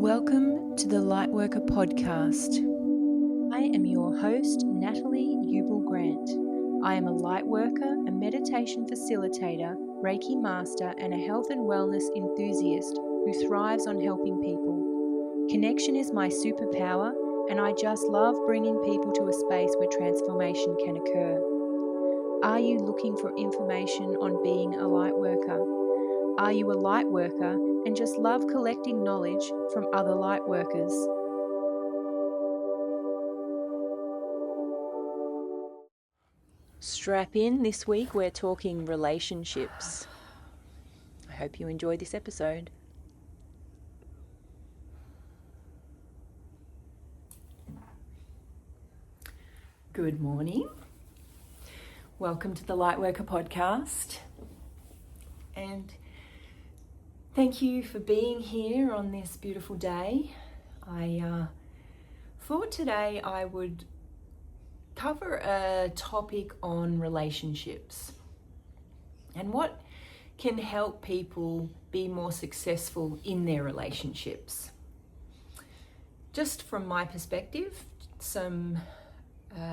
Welcome to the Lightworker podcast. I am your host, Natalie Grant. I am a lightworker, a meditation facilitator, Reiki master, and a health and wellness enthusiast who thrives on helping people. Connection is my superpower, and I just love bringing people to a space where transformation can occur. Are you looking for information on being a lightworker? Are you a lightworker and just love collecting knowledge from other lightworkers? Strap in, this week we're talking relationships. I hope you enjoy this episode. Good morning. Welcome to the Lightworker podcast. And thank you for being here on this beautiful day. I thought today I would cover a topic on relationships and what can help people be more successful in their relationships. Just from my perspective, some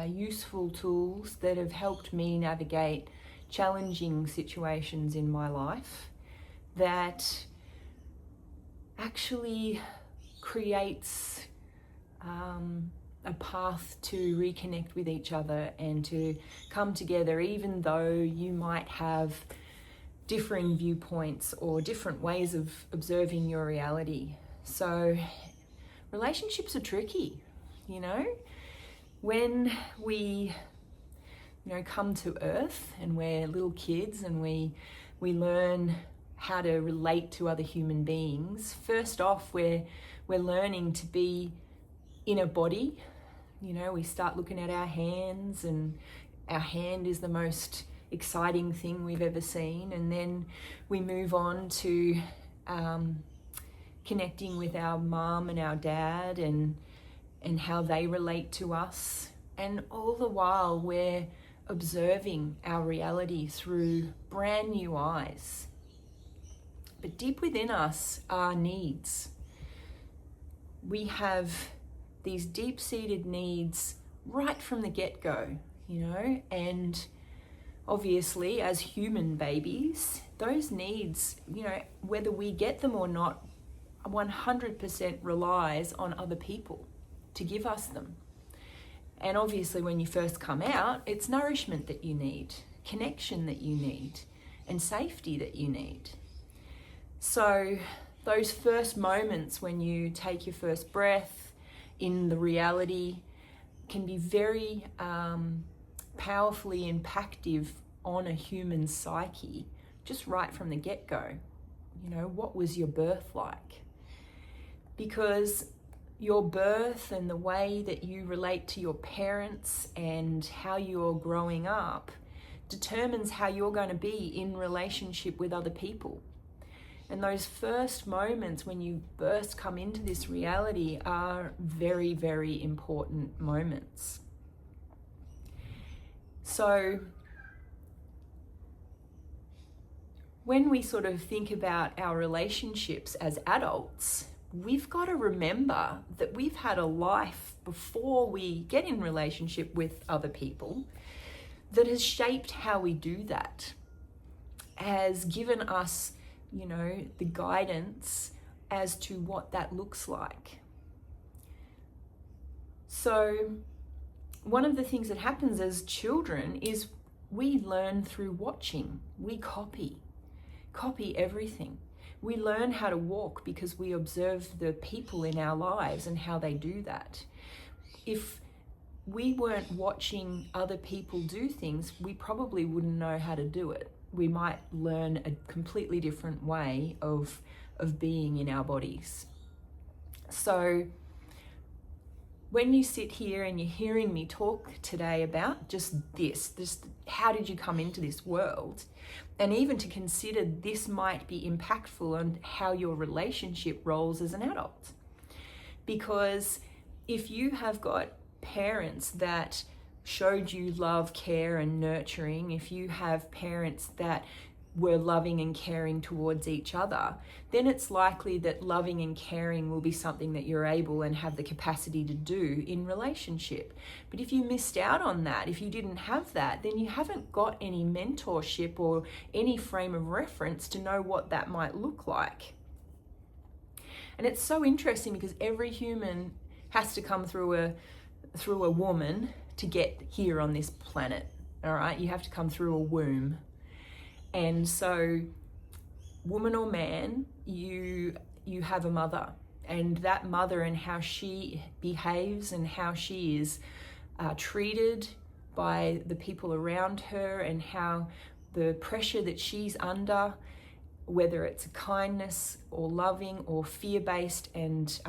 useful tools that have helped me navigate challenging situations in my life that actually creates a path to reconnect with each other and to come together, even though you might have differing viewpoints or different ways of observing your reality. So relationships are tricky, when we come to earth and we're little kids and we learn how to relate to other human beings. First off, we're learning to be in a body. We start looking at our hands, and our hand is the most exciting thing we've ever seen. And then we move on to connecting with our mom and our dad and how they relate to us. And all the while we're observing our reality through brand new eyes. But deep within us are needs. We have these deep-seated needs right from the get-go, and obviously as human babies, those needs, whether we get them or not, 100% relies on other people to give us them. And obviously when you first come out, it's nourishment that you need, connection that you need, and safety that you need. So those first moments when you take your first breath in the reality can be very powerfully impactful on a human psyche, just right from the get-go. What was your birth like? Because your birth and the way that you relate to your parents and how you're growing up determines how you're going to be in relationship with other people. And those first moments when you first come into this reality are very, very important moments. So when we sort of think about our relationships as adults, we've got to remember that we've had a life before we get in relationship with other people that has shaped how we do that, has given us the guidance as to what that looks like. So one of the things that happens as children is we learn through watching. We copy everything. We learn how to walk because we observe the people in our lives and how they do that. If we weren't watching other people do things, we probably wouldn't know how to do it. We might learn a completely different way of being in our bodies. So when you sit here and you're hearing me talk today about just how did you come into this world, and even to consider this might be impactful on how your relationship rolls as an adult. Because if you have got parents that showed you love, care, and nurturing, if you have parents that were loving and caring towards each other, then it's likely that loving and caring will be something that you're able and have the capacity to do in relationship. But if you missed out on that, if you didn't have that, then you haven't got any mentorship or any frame of reference to know what that might look like. And it's so interesting because every human has to come through a woman to get here on this planet. All right, you have to come through a womb. And so, woman or man, you have a mother, and that mother and how she behaves and how she is treated by the people around her, and how the pressure that she's under, whether it's kindness or loving or fear-based and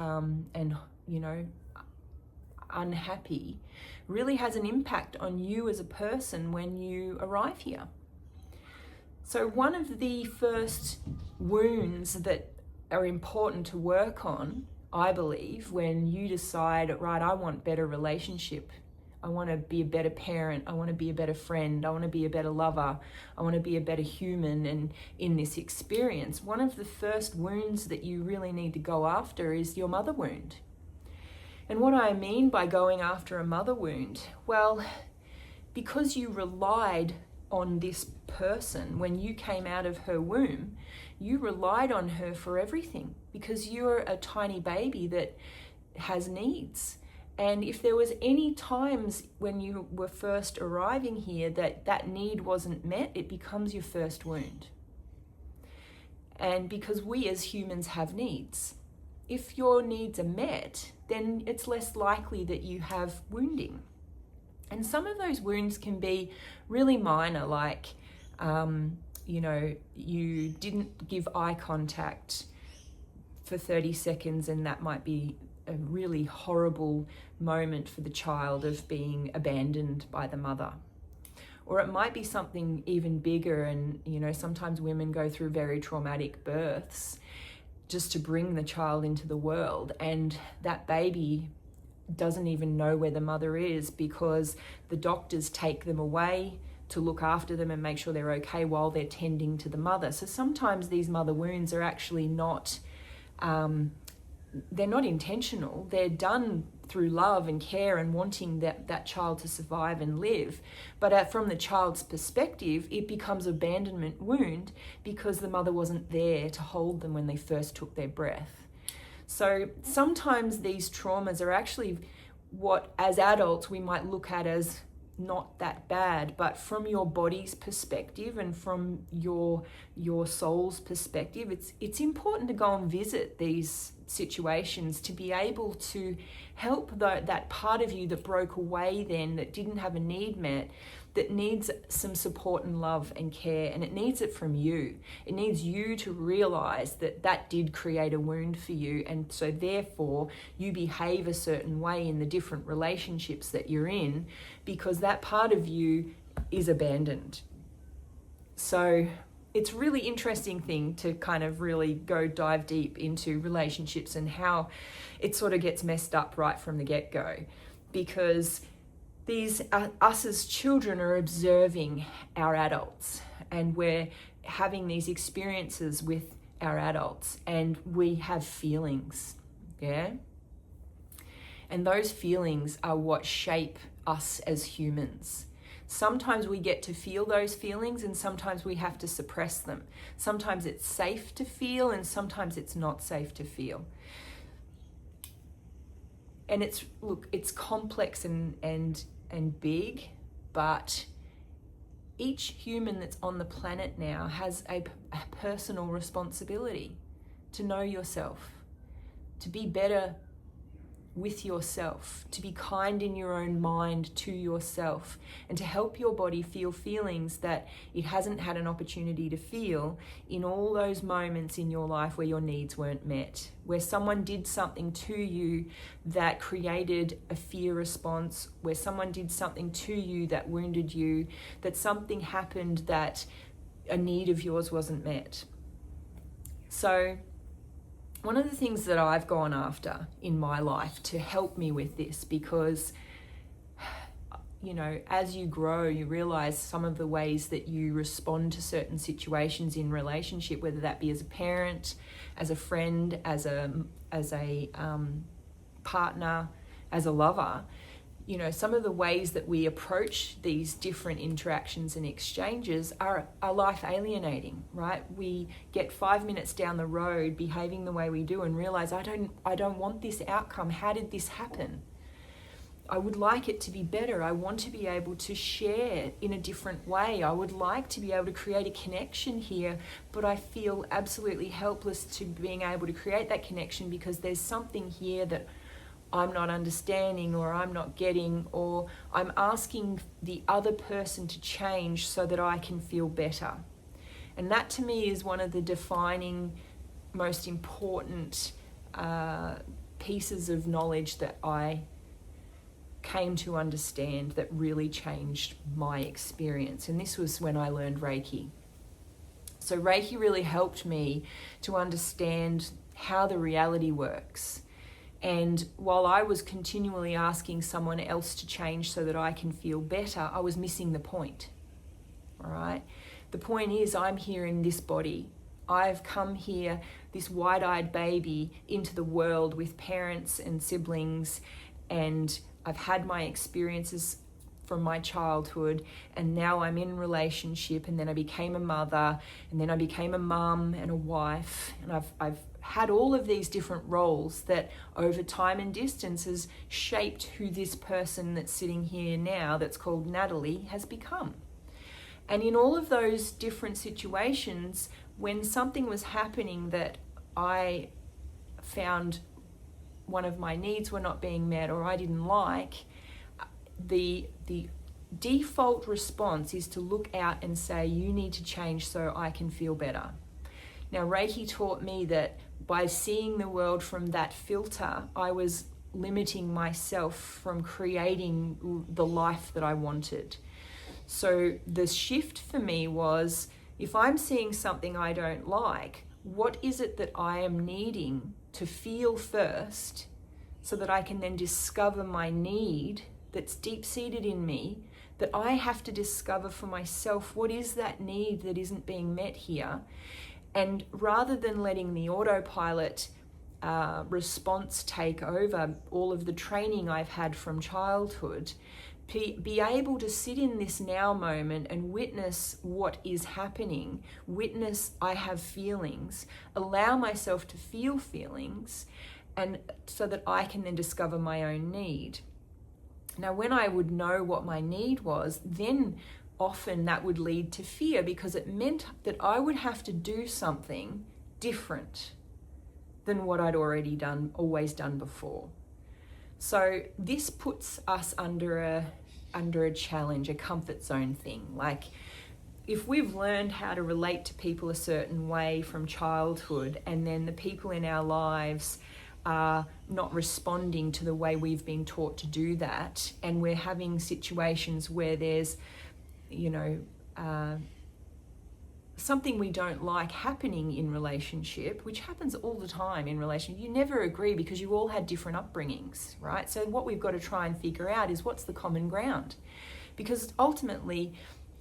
unhappy, really has an impact on you as a person when you arrive here. So one of the first wounds that are important to work on, I believe, when you decide, right, I want better relationship, I want to be a better parent, I want to be a better friend, I want to be a better lover, I want to be a better human, and in this experience, one of the first wounds that you really need to go after is your mother wound. And what I mean by going after a mother wound, well, because you relied on this person when you came out of her womb, you relied on her for everything because you're a tiny baby that has needs. And if there was any times when you were first arriving here that need wasn't met, it becomes your first wound. And because we as humans have needs, if your needs are met, then it's less likely that you have wounding. And some of those wounds can be really minor, like, you didn't give eye contact for 30 seconds, and that might be a really horrible moment for the child of being abandoned by the mother. Or it might be something even bigger, and, sometimes women go through very traumatic births just to bring the child into the world, and that baby doesn't even know where the mother is because the doctors take them away to look after them and make sure they're okay while they're tending to the mother. So sometimes these mother wounds are actually not, they're not intentional. They're done through love and care and wanting that child to survive and live. But from the child's perspective, it becomes abandonment wound because the mother wasn't there to hold them when they first took their breath. So sometimes these traumas are actually what, as adults, we might look at as not that bad, but from your body's perspective and from your soul's perspective, it's important to go and visit these situations to be able to help that part of you that broke away then, that didn't have a need met, that needs some support and love and care, and it needs it from you. It needs you to realize that did create a wound for you, and so therefore you behave a certain way in the different relationships that you're in because that part of you is abandoned. So it's a really interesting thing to kind of really go dive deep into relationships and how it sort of gets messed up right from the get-go, because us as children are observing our adults, and we're having these experiences with our adults, and we have feelings, yeah? And those feelings are what shape us as humans. Sometimes we get to feel those feelings, and sometimes we have to suppress them. Sometimes it's safe to feel, and sometimes it's not safe to feel. And it's complex and big, but each human that's on the planet now has a personal responsibility to know yourself, to be better with yourself, to be kind in your own mind to yourself, and to help your body feel feelings that it hasn't had an opportunity to feel in all those moments in your life where your needs weren't met, where someone did something to you that created a fear response, where someone did something to you that wounded you, that something happened that a need of yours wasn't met. So one of the things that I've gone after in my life to help me with this, because you know, as you grow, you realize some of the ways that you respond to certain situations in relationship, whether that be as a parent, as a friend, as a partner, as a lover. You know, some of the ways that we approach these different interactions and exchanges are life alienating, right? We get 5 minutes down the road behaving the way we do and realize, I don't want this outcome. How did this happen? I would like it to be better. I want to be able to share in a different way. I would like to be able to create a connection here, but I feel absolutely helpless to being able to create that connection because there's something here that I'm not understanding, or I'm not getting, or I'm asking the other person to change so that I can feel better. And that to me is one of the defining, most important pieces of knowledge that I came to understand that really changed my experience. And this was when I learned Reiki. So Reiki really helped me to understand how the reality works. And while I was continually asking someone else to change so that I can feel better, I was missing the point. All right? The point is, I'm here in this body. I've come here, this wide-eyed baby, into the world with parents and siblings, and I've had my experiences from my childhood, and now I'm in relationship, and then I became a mother, and then I became a mum and a wife, and I've had all of these different roles that over time and distance has shaped who this person that's sitting here now, that's called Natalie, has become. And in all of those different situations, when something was happening that I found one of my needs were not being met or I didn't like, the default response is to look out and say, you need to change so I can feel better. Now, Reiki taught me that by seeing the world from that filter, I was limiting myself from creating the life that I wanted. So the shift for me was, if I'm seeing something I don't like, what is it that I am needing to feel first so that I can then discover my need that's deep-seated in me, that I have to discover for myself, what is that need that isn't being met here? And rather than letting the autopilot response take over all of the training I've had from childhood, be able to sit in this now moment and witness what is happening, witness I have feelings, allow myself to feel feelings, and so that I can then discover my own need. Now, when I would know what my need was, then often that would lead to fear, because it meant that I would have to do something different than what I'd always done before. So this puts us under a challenge, a comfort zone thing. Like, if we've learned how to relate to people a certain way from childhood, and then the people in our lives are not responding to the way we've been taught to do that, and we're having situations where there's, something we don't like happening in relationship, which happens all the time in relationship. You never agree because you all had different upbringings, right? So what we've got to try and figure out is, what's the common ground? Because ultimately,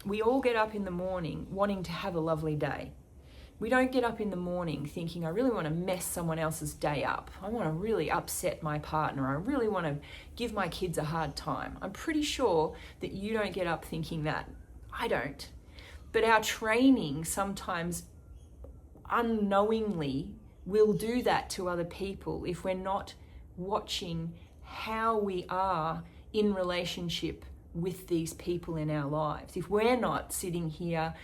we all get up in the morning wanting to have a lovely day. We don't get up in the morning thinking, I really want to mess someone else's day up. I want to really upset my partner. I really want to give my kids a hard time. I'm pretty sure that you don't get up thinking that. I don't. But our training sometimes unknowingly will do that to other people if we're not watching how we are in relationship with these people in our lives. If we're not sitting here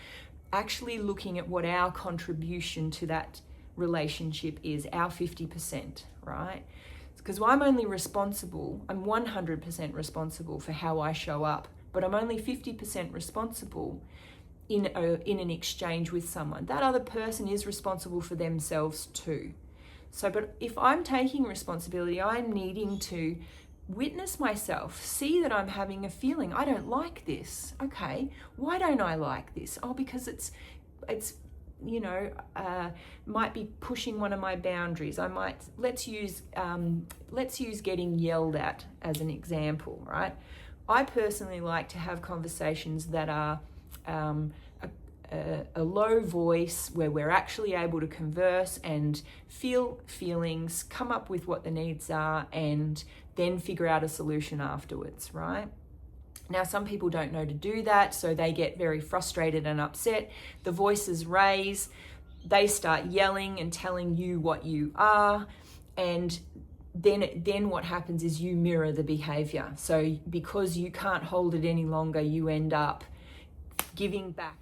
actually looking at what our contribution to that relationship is, our 50%, right? Because I'm only responsible, I'm 100% responsible for how I show up, but I'm only 50% responsible in an exchange with someone. That other person is responsible for themselves too. So, but if I'm taking responsibility, I'm needing to witness myself, see that I'm having a feeling, I don't like this. Okay, why don't I like this? Oh, because it's might be pushing one of my boundaries. Let's use getting yelled at as an example, right? I personally like to have conversations that are a low voice, where we're actually able to converse and feel feelings, come up with what the needs are, and then figure out a solution afterwards, right? Now, some people don't know to do that, so they get very frustrated and upset. The voices raise, they start yelling and telling you what you are, and then what happens is you mirror the behavior. So because you can't hold it any longer, you end up giving back.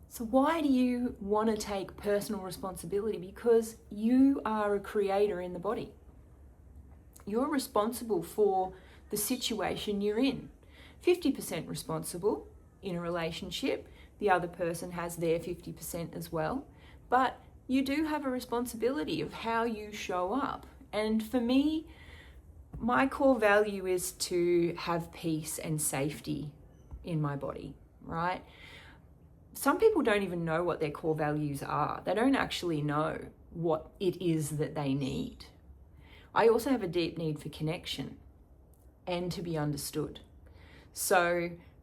So why do you want to take personal responsibility? Because you are a creator in the body. You're responsible for the situation you're in. 50% responsible in a relationship. The other person has their 50% as well. But you do have a responsibility of how you show up. And for me, my core value is to have peace and safety in my body, right? Some people don't even know what their core values are. They don't actually know what it is that they need. I also have a deep need for connection and to be understood.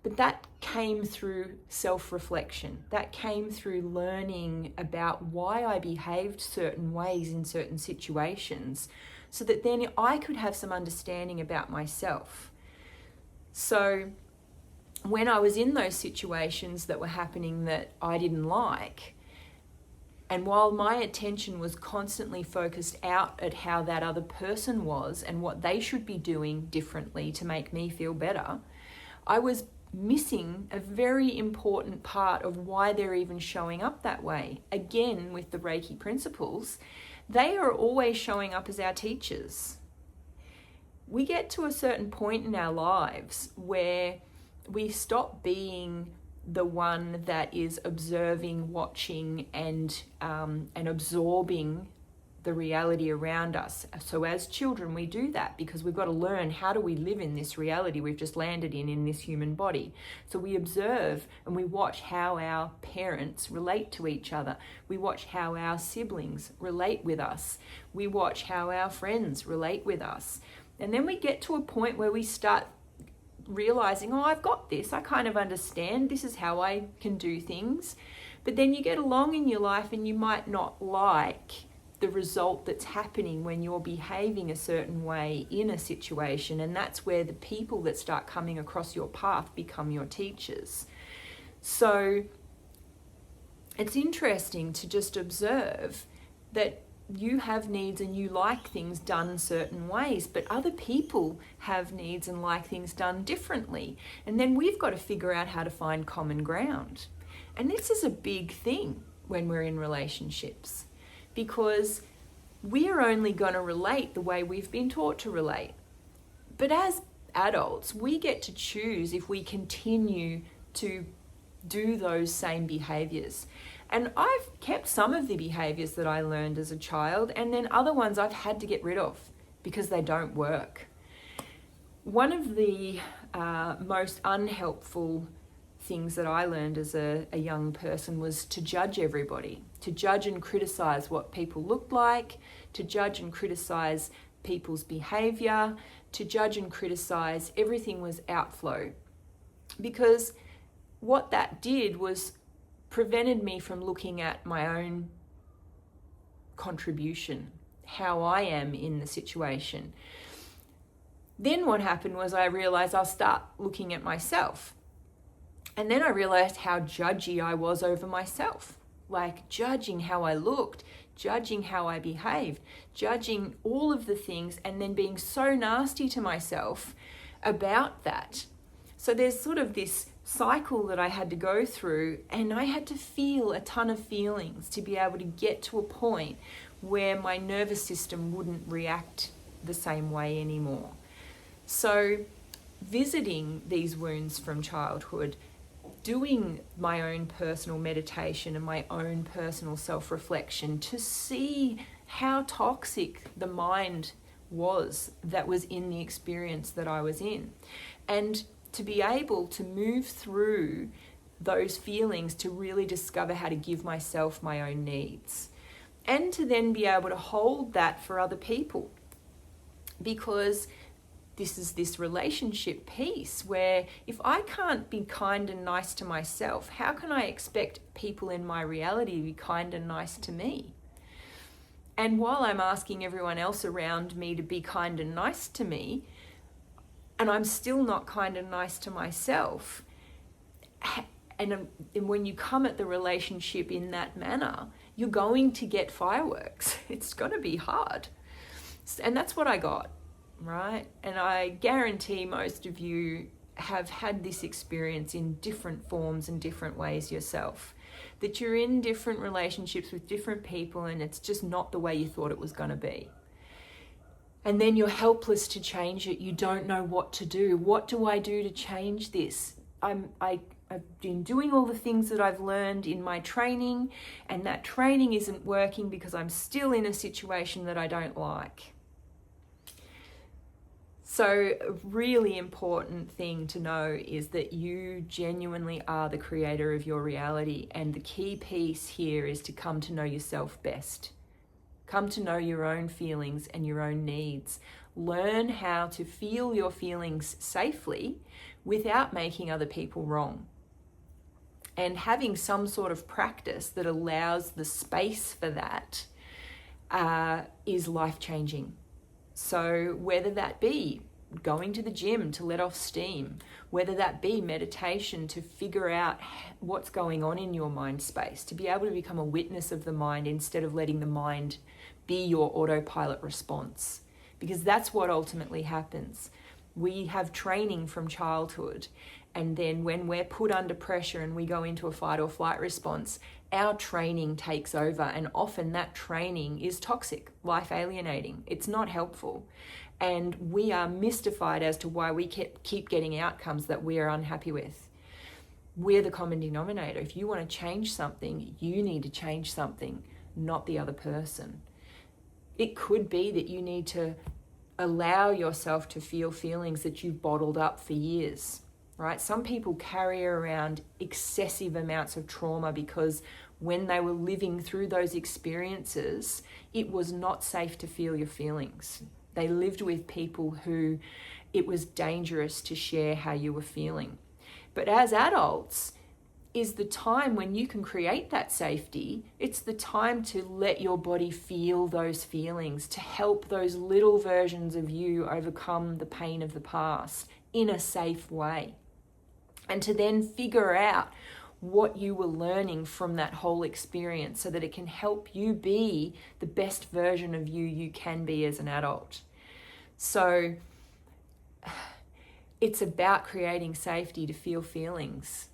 But that came through self-reflection. That came through learning about why I behaved certain ways in certain situations, so that then I could have some understanding about myself. So when I was in those situations that were happening that I didn't like, and while my attention was constantly focused out at how that other person was and what they should be doing differently to make me feel better, I was missing a very important part of why they're even showing up that way. Again, with the Reiki principles, they are always showing up as our teachers. We get to a certain point in our lives where we stop being the one that is observing, watching, and absorbing the reality around us. So as children, we do that because we've got to learn, how do we live in this reality we've just landed in this human body. So we observe and we watch how our parents relate to each other. We watch how our siblings relate with us. We watch how our friends relate with us. And then we get to a point where we start realizing, oh, I've got this, I kind of understand, this is how I can do things. But then you get along in your life and you might not like the result that's happening when you're behaving a certain way in a situation, and that's where the people that start coming across your path become your teachers. So it's interesting to just observe that you have needs and you like things done certain ways, but other people have needs and like things done differently. And then we've got to figure out how to find common ground. And this is a big thing when we're in relationships, because we're only going to relate the way we've been taught to relate. But as adults, we get to choose if we continue to do those same behaviors. And I've kept some of the behaviors that I learned as a child, and then other ones I've had to get rid of because they don't work. One of the most unhelpful things that I learned as a young person was to judge everybody, to judge and criticize what people looked like, to judge and criticize people's behavior, to judge and criticize everything was outflow. Because what that did was prevented me from looking at my own contribution, how I am in the situation. Then what happened was I realized I'll start looking at myself. And then I realized how judgy I was over myself, like judging how I looked, judging how I behaved, judging all of the things, and then being so nasty to myself about that. So there's sort of this cycle that I had to go through, and I had to feel a ton of feelings to be able to get to a point where my nervous system wouldn't react the same way anymore. So visiting these wounds from childhood, doing my own personal meditation and my own personal self-reflection to see how toxic the mind was that was in the experience that I was in, and to be able to move through those feelings to really discover how to give myself my own needs, and to then be able to hold that for other people. because this is this relationship piece where if I can't be kind and nice to myself, how can I expect people in my reality to be kind and nice to me? And while I'm asking everyone else around me to be kind and nice to me, and I'm still not kind and nice to myself, and when you come at the relationship in that manner, you're going to get fireworks. It's going to be hard. And that's what I got, right? And I guarantee most of you have had this experience in different forms and different ways yourself. That you're in different relationships with different people and it's just not the way you thought it was going to be. And then you're helpless to change it. You don't know what to do. What do I do to change this? I've been doing all the things that I've learned in my training, and that training isn't working because I'm still in a situation that I don't like. So a really important thing to know is that you genuinely are the creator of your reality, and the key piece here is to come to know yourself best. Come to know your own feelings and your own needs. Learn how to feel your feelings safely without making other people wrong. And having some sort of practice that allows the space for that is life-changing. So whether that be going to the gym to let off steam, whether that be meditation to figure out what's going on in your mind space, to be able to become a witness of the mind instead of letting the mind be your autopilot response, because that's what ultimately happens. We have training from childhood, and then when we're put under pressure and we go into a fight or flight response, our training takes over, and often that training is toxic, life alienating. It's not helpful. And we are mystified as to why we keep getting outcomes that we are unhappy with. We're the common denominator. If you want to change something, you need to change something, not the other person. It could be that you need to allow yourself to feel feelings that you've bottled up for years, right? Some people carry around excessive amounts of trauma because when they were living through those experiences, it was not safe to feel your feelings. They lived with people who it was dangerous to share how you were feeling. But as adults is the time when you can create that safety. It's the time to let your body feel those feelings, to help those little versions of you overcome the pain of the past in a safe way. And to then figure out what you were learning from that whole experience so that it can help you be the best version of you can be as an adult. So it's about creating safety to feel feelings.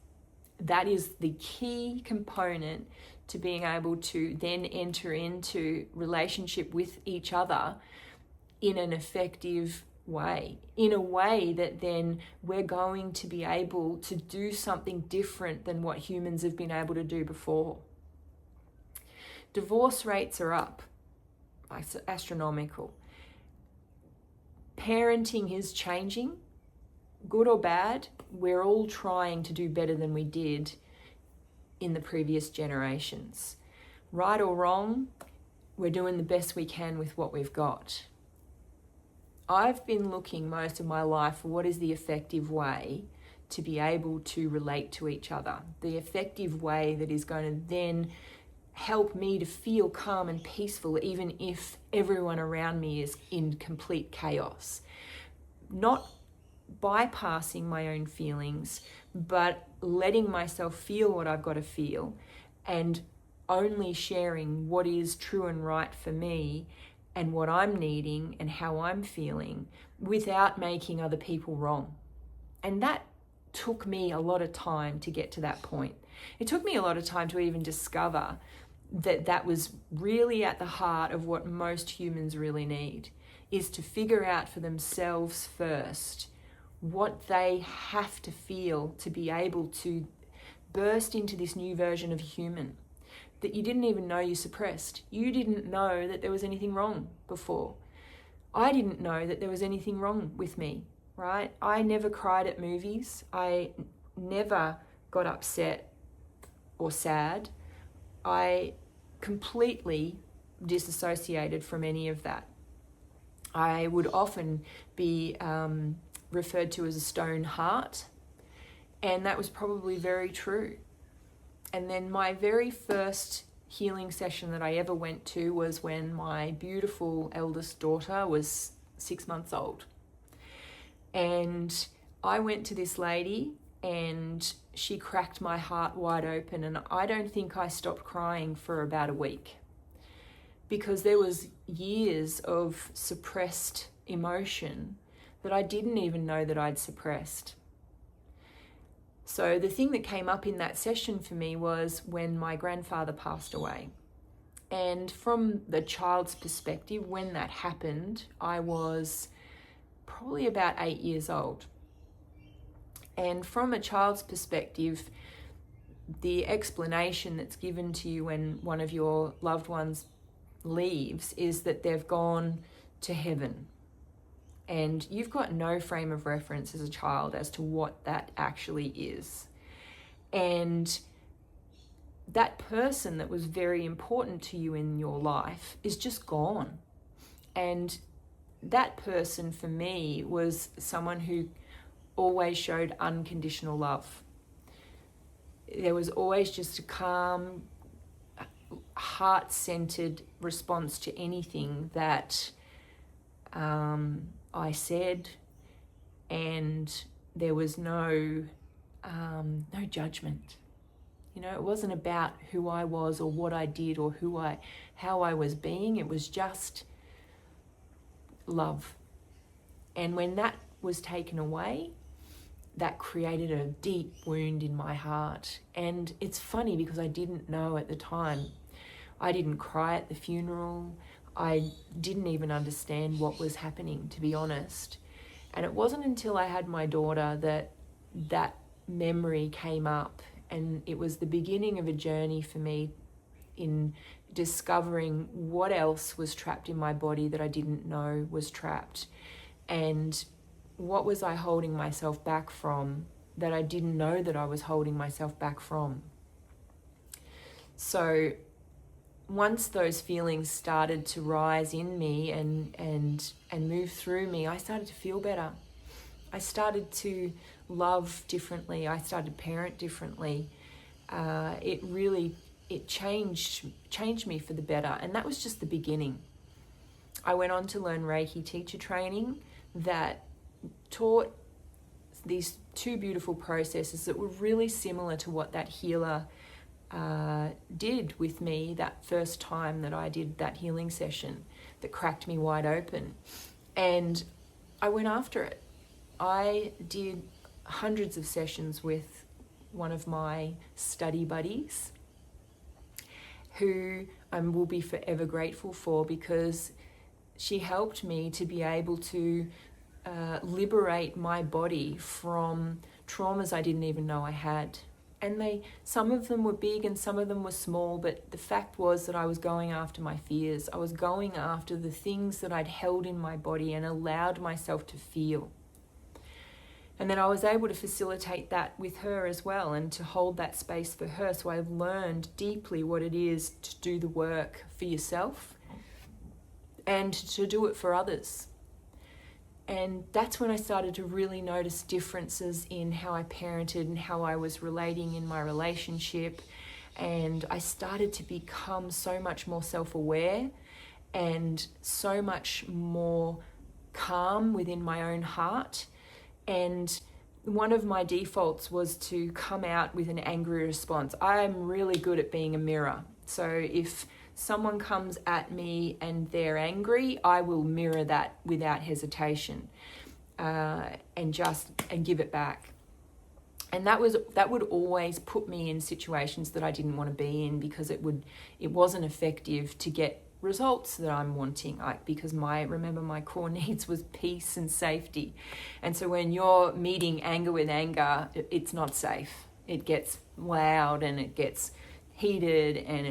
That is the key component to being able to then enter into relationship with each other in an effective way, in a way that then we're going to be able to do something different than what humans have been able to do before. Divorce rates are up, astronomical. Parenting is changing, good or bad. We're all trying to do better than we did in the previous generations. Right or wrong, we're doing the best we can with what we've got. I've been looking most of my life for what is the effective way to be able to relate to each other, the effective way that is going to then help me to feel calm and peaceful even if everyone around me is in complete chaos. Not bypassing my own feelings, but letting myself feel what I've got to feel and only sharing what is true and right for me and what I'm needing and how I'm feeling without making other people wrong. And that took me a lot of time to get to that point. It took me a lot of time to even discover that that was really at the heart of what most humans really need, is to figure out for themselves first what they have to feel to be able to burst into this new version of human that you didn't even know you suppressed. You didn't know that there was anything wrong before. I didn't know that there was anything wrong with me, right? I never cried at movies. I never got upset or sad. I completely disassociated from any of that. I would often be referred to as a stone heart, and that was probably very true. And then my very first healing session that I ever went to was when my beautiful eldest daughter was 6 months old. And I went to this lady and she cracked my heart wide open, and I don't think I stopped crying for about a week, because there was years of suppressed emotion that I didn't even know that I'd suppressed. So the thing that came up in that session for me was when my grandfather passed away. And from the child's perspective, when that happened, I was probably about 8 years old. And from a child's perspective, the explanation that's given to you when one of your loved ones leaves is that they've gone to heaven. And you've got no frame of reference as a child as to what that actually is. And that person that was very important to you in your life is just gone. And that person for me was someone who always showed unconditional love. There was always just a calm, heart-centered response to anything that I said, and there was no judgment. You know, it wasn't about who I was or what I did or how I was being. It was just love. And when that was taken away, that created a deep wound in my heart. And it's funny because I didn't know at the time. I didn't cry at the funeral. I didn't even understand what was happening, to be honest. And it wasn't until I had my daughter that memory came up, and it was the beginning of a journey for me in discovering what else was trapped in my body that I didn't know was trapped. And what was I holding myself back from that I didn't know that I was holding myself back from? So once those feelings started to rise in me and move through me, I started to feel better. I started to love differently. I started to parent differently. It changed me for the better. And that was just the beginning. I went on to learn Reiki teacher training that taught these two beautiful processes that were really similar to what that healer did with me that first time that I did that healing session that cracked me wide open. And I went after it. I did hundreds of sessions with one of my study buddies, who I will be forever grateful for, because she helped me to be able to liberate my body from traumas I didn't even know I had. And some of them were big and some of them were small, but the fact was that I was going after my fears. I was going after the things that I'd held in my body and allowed myself to feel. And then I was able to facilitate that with her as well, and to hold that space for her. So I've learned deeply what it is to do the work for yourself and to do it for others. And that's when I started to really notice differences in how I parented and how I was relating in my relationship. And I started to become so much more self-aware and so much more calm within my own heart. And one of my defaults was to come out with an angry response. I'm really good at being a mirror. So if someone comes at me and they're angry, I will mirror that without hesitation, and give it back. And that would always put me in situations that I didn't want to be in, because it wasn't effective to get results that I'm wanting, because my core needs was peace and safety. And so when you're meeting anger with anger, it's not safe. It gets loud and it gets heated, and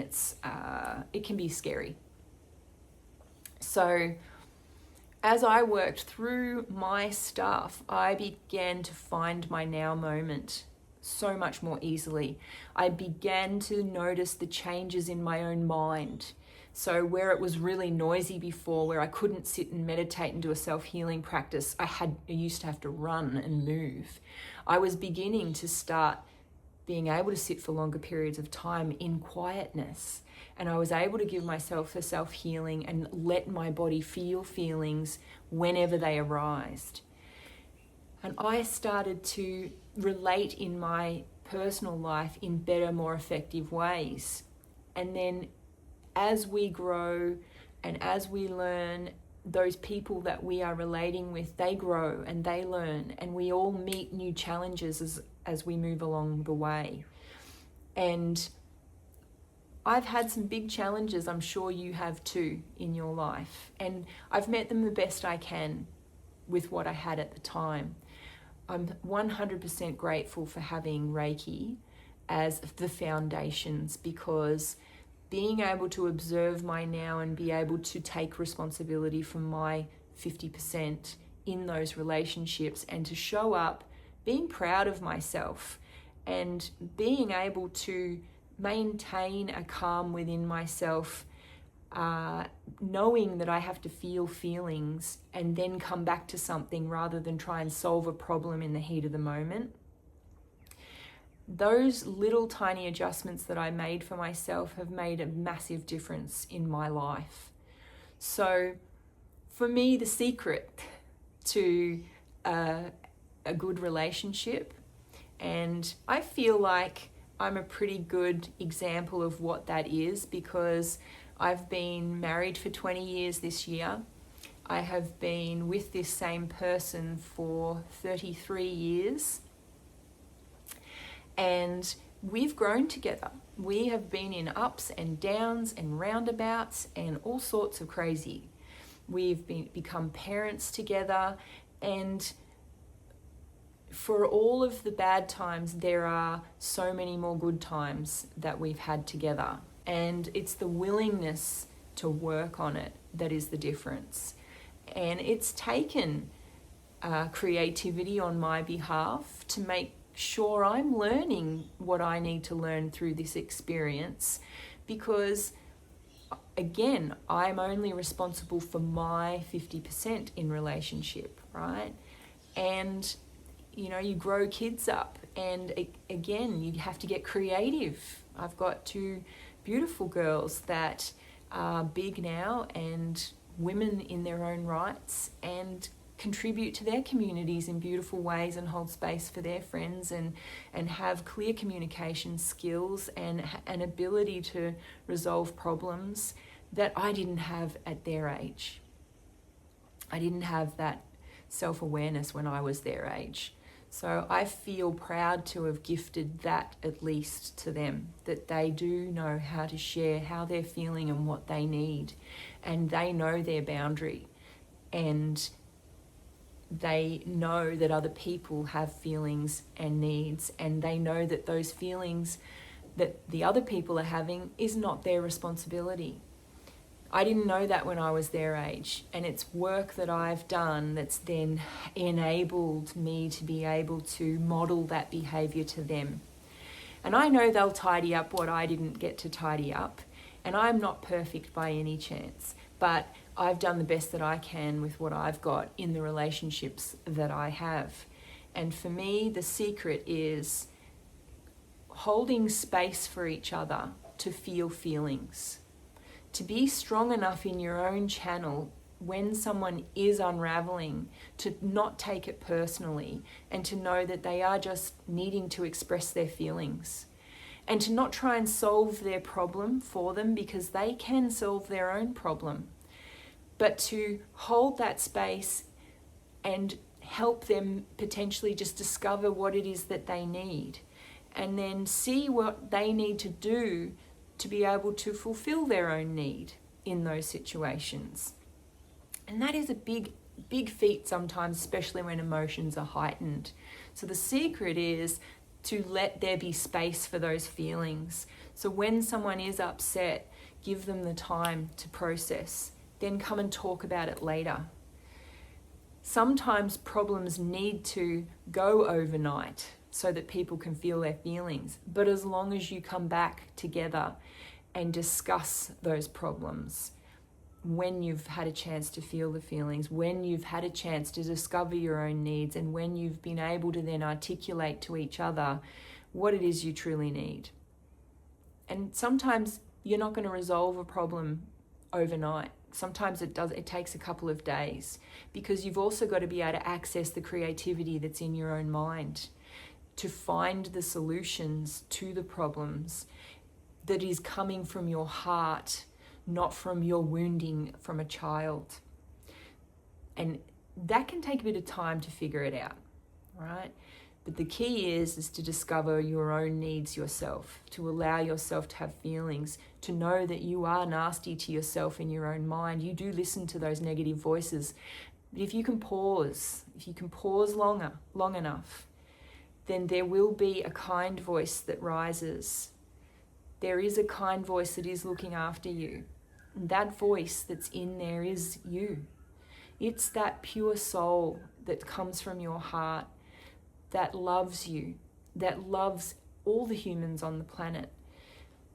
it can be scary. So as I worked through my stuff, I began to find my now moment so much more easily. I began to notice the changes in my own mind, So where it was really noisy before, where I couldn't sit and meditate and do a self-healing practice, I used to have to run and move. I was beginning to start being able to sit for longer periods of time in quietness. And I was able to give myself the self-healing and let my body feel feelings whenever they arised. And I started to relate in my personal life in better, more effective ways. And then as we grow and as we learn, those people that we are relating with, they grow and they learn, and we all meet new challenges as we move along the way. And I've had some big challenges, I'm sure you have too, in your life. And I've met them the best I can with what I had at the time. I'm 100% grateful for having Reiki as the foundations, because being able to observe my now and be able to take responsibility for my 50% in those relationships and to show up being proud of myself and being able to maintain a calm within myself, knowing that I have to feel feelings and then come back to something rather than try and solve a problem in the heat of the moment. Those little tiny adjustments that I made for myself have made a massive difference in my life. So for me, the secret to a good relationship, and I feel like I'm a pretty good example of what that is, because I've been married for 20 years this year. I have been with this same person for 33 years. And we've grown together. We have been in ups and downs and roundabouts and all sorts of crazy. We've become parents together, and for all of the bad times, there are so many more good times that we've had together. And it's the willingness to work on it that is the difference. And it's taken creativity on my behalf to make sure I'm learning what I need to learn through this experience, because again, I'm only responsible for my 50% in relationship, right? And you know, you grow kids up, and again, you have to get creative. I've got two beautiful girls that are big now and women in their own rights, and contribute to their communities in beautiful ways and hold space for their friends, and have clear communication skills and an ability to resolve problems that I didn't have at their age. I didn't have that self-awareness when I was their age. So I feel proud to have gifted that at least to them, that they do know how to share how they're feeling and what they need, and they know their boundary, and they know that other people have feelings and needs, and they know that those feelings that the other people are having is not their responsibility. I didn't know that when I was their age, and it's work that I've done that's then enabled me to be able to model that behaviour to them. And I know they'll tidy up what I didn't get to tidy up, and I'm not perfect by any chance, but I've done the best that I can with what I've got in the relationships that I have. And for me, the secret is holding space for each other to feel feelings. To be strong enough in your own channel when someone is unraveling, to not take it personally, and to know that they are just needing to express their feelings, and to not try and solve their problem for them, because they can solve their own problem, but to hold that space and help them potentially just discover what it is that they need, and then see what they need to do to be able to fulfill their own need in those situations. And that is a big feat sometimes, especially when emotions are heightened. So the secret is to let there be space for those feelings. So when someone is upset, give them the time to process, then come and talk about it later. Sometimes problems need to go overnight so that people can feel their feelings. But as long as you come back together and discuss those problems when you've had a chance to feel the feelings, when you've had a chance to discover your own needs, and when you've been able to then articulate to each other what it is you truly need. And sometimes you're not going to resolve a problem overnight. Sometimes it takes a couple of days, because you've also got to be able to access the creativity that's in your own mind to find the solutions to the problems that is coming from your heart, not from your wounding from a child. And that can take a bit of time to figure it out, right? But the key is to discover your own needs yourself, to allow yourself to have feelings, to know that you are nasty to yourself in your own mind. You do listen to those negative voices. But if you can pause long enough, then there will be a kind voice that rises. There is a kind voice that is looking after you. And that voice that's in there is you. It's that pure soul that comes from your heart, that loves you, that loves all the humans on the planet.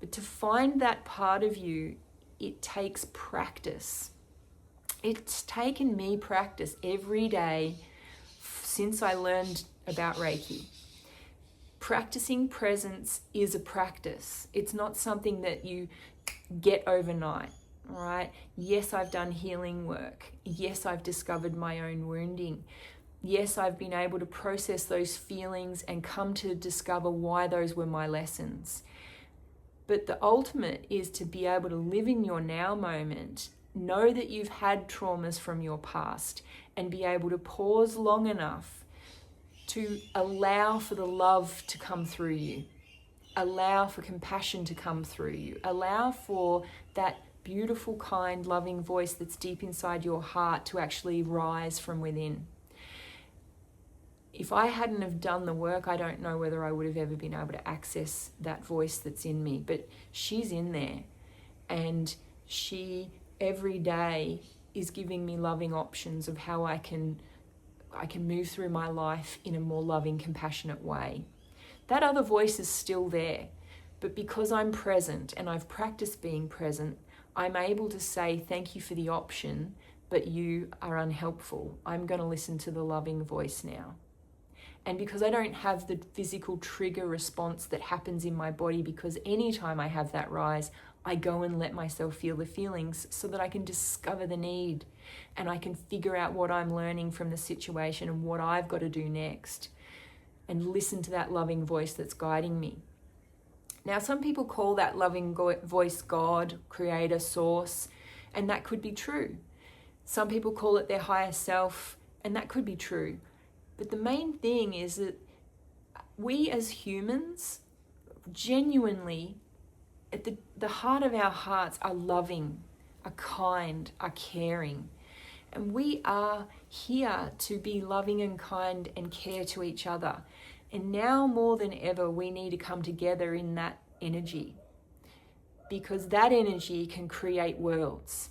But to find that part of you, it takes practice. It's taken me practice every day since I learned about Reiki. Practicing presence is a practice. It's not something that you get overnight, right? Yes, I've done healing work. Yes, I've discovered my own wounding. Yes, I've been able to process those feelings and come to discover why those were my lessons. But the ultimate is to be able to live in your now moment, know that you've had traumas from your past, and be able to pause long enough to allow for the love to come through you, allow for compassion to come through you, allow for that beautiful, kind, loving voice that's deep inside your heart to actually rise from within. If I hadn't have done the work, I don't know whether I would have ever been able to access that voice that's in me, but she's in there, and she every day is giving me loving options of how I can move through my life in a more loving, compassionate way. That other voice is still there, but because I'm present and I've practiced being present, I'm able to say thank you for the option, but you are unhelpful. I'm going to listen to the loving voice now. And because I don't have the physical trigger response that happens in my body, because anytime I have that rise, I go and let myself feel the feelings so that I can discover the need and I can figure out what I'm learning from the situation and what I've got to do next, and listen to that loving voice that's guiding me. Now, some people call that loving voice God, creator, source, and that could be true. Some people call it their higher self, and that could be true. But the main thing is that we as humans, genuinely, at the heart of our hearts, are loving, are kind, are caring. And we are here to be loving and kind and care to each other. And now more than ever, we need to come together in that energy, because that energy can create worlds.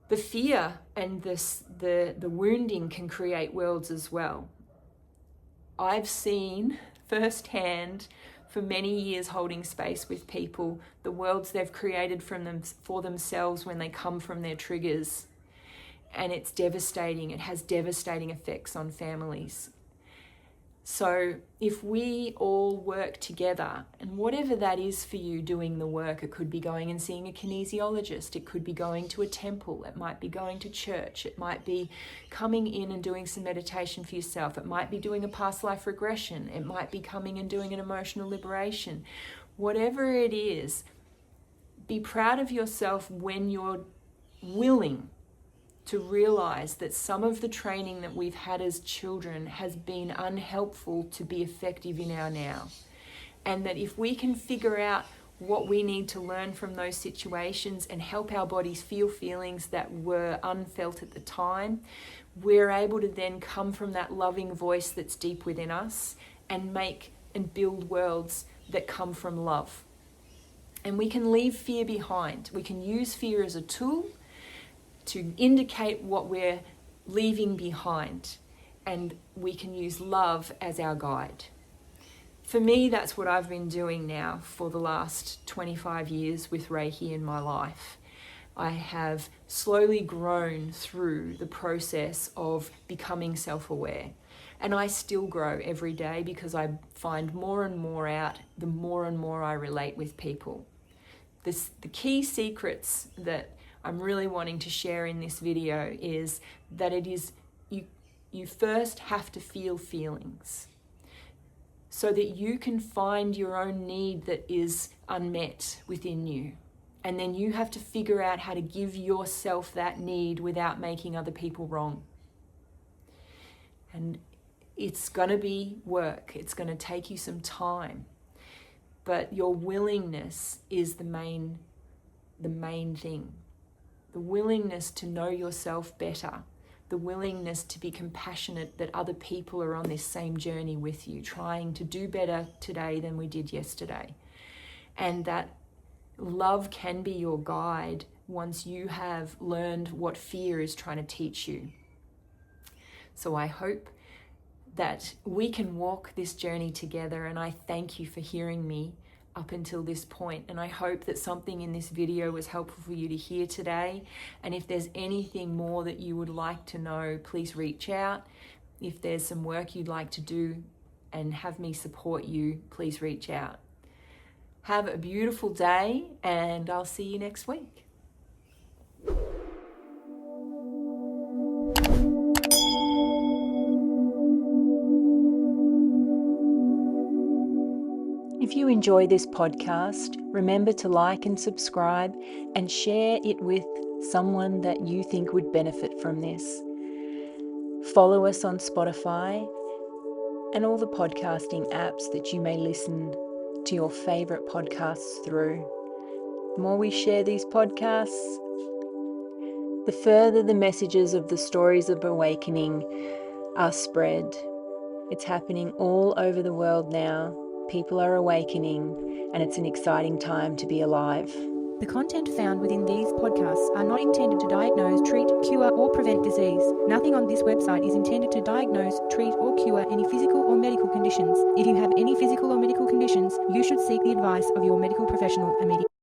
The fear and the wounding can create worlds as well. I've seen firsthand, for many years holding space with people, the worlds they've created for themselves when they come from their triggers. And it's devastating. It has devastating effects on families. So if we all work together, and whatever that is for you doing the work, it could be going and seeing a kinesiologist, it could be going to a temple, it might be going to church, it might be coming in and doing some meditation for yourself, it might be doing a past life regression, it might be coming and doing an emotional liberation. Whatever it is, be proud of yourself when you're willing to realize that some of the training that we've had as children has been unhelpful to be effective in our now. And that if we can figure out what we need to learn from those situations and help our bodies feel feelings that were unfelt at the time, we're able to then come from that loving voice that's deep within us and make and build worlds that come from love. And we can leave fear behind. We can use fear as a tool to indicate what we're leaving behind, and we can use love as our guide. For me, that's what I've been doing now for the last 25 years with Reiki in my life. I have slowly grown through the process of becoming self-aware. And I still grow every day because I find more and more out the more and more I relate with people. The key secrets that I'm really wanting to share in this video is that you first have to feel feelings so that you can find your own need that is unmet within you. And then you have to figure out how to give yourself that need without making other people wrong. And it's going to be work. It's going to take you some time. But your willingness is the main thing. The willingness to know yourself better. The willingness to be compassionate that other people are on this same journey with you, trying to do better today than we did yesterday. And that love can be your guide once you have learned what fear is trying to teach you. So I hope that we can walk this journey together, and I thank you for hearing me up until this point. And I hope that something in this video was helpful for you to hear today. And if there's anything more that you would like to know, please reach out. If there's some work you'd like to do and have me support you, please reach out. Have a beautiful day, and I'll see you next week. If you enjoy this podcast, remember to like and subscribe and share it with someone that you think would benefit from this. Follow us on Spotify and all the podcasting apps that you may listen to your favorite podcasts through. The more we share these podcasts, the further the messages of the stories of awakening are spread. It's happening all over the world now. People are awakening, and it's an exciting time to be alive. The content found within these podcasts are not intended to diagnose, treat, cure, or prevent disease. Nothing on this website is intended to diagnose, treat, or cure any physical or medical conditions. If you have any physical or medical conditions, you should seek the advice of your medical professional immediately.